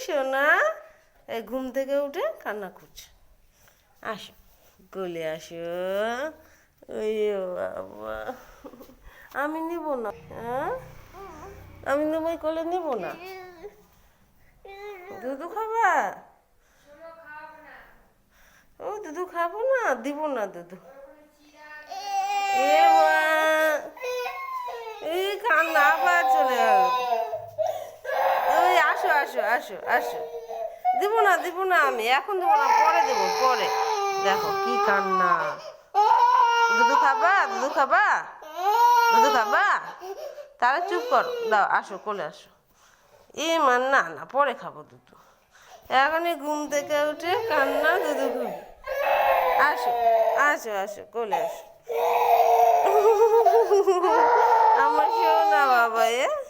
সোনা, এই ঘুম থেকে উঠে কান্না করছে। আসো, কোলে আসো। ওই বাবা, আমি নিব না। হ্যাঁ, আমি তোমায় কোলে নেব না। দুধু খাবা? ও দুধু খাবো না, দিব না দুধু। এ মা, এই কান্না আবার চলে গেল। ওই আসো আসো আসো আসো। দিব না দিব না, আমি এখন দেবো না, পরে দেবো পরে। দেখো কি কান্না। দুধু খাবা? দুধু খাবা? দুধু খাবা? তাহলে চুপ করো, দাও আসো, কোলে আসো। না না, পরে খাবো দুধু। এখনই ঘুম থেকে উঠে কান্না, দুধু ঘুম। আসো আসো আসো, কোলে আসো। আমার সোনা বাবা,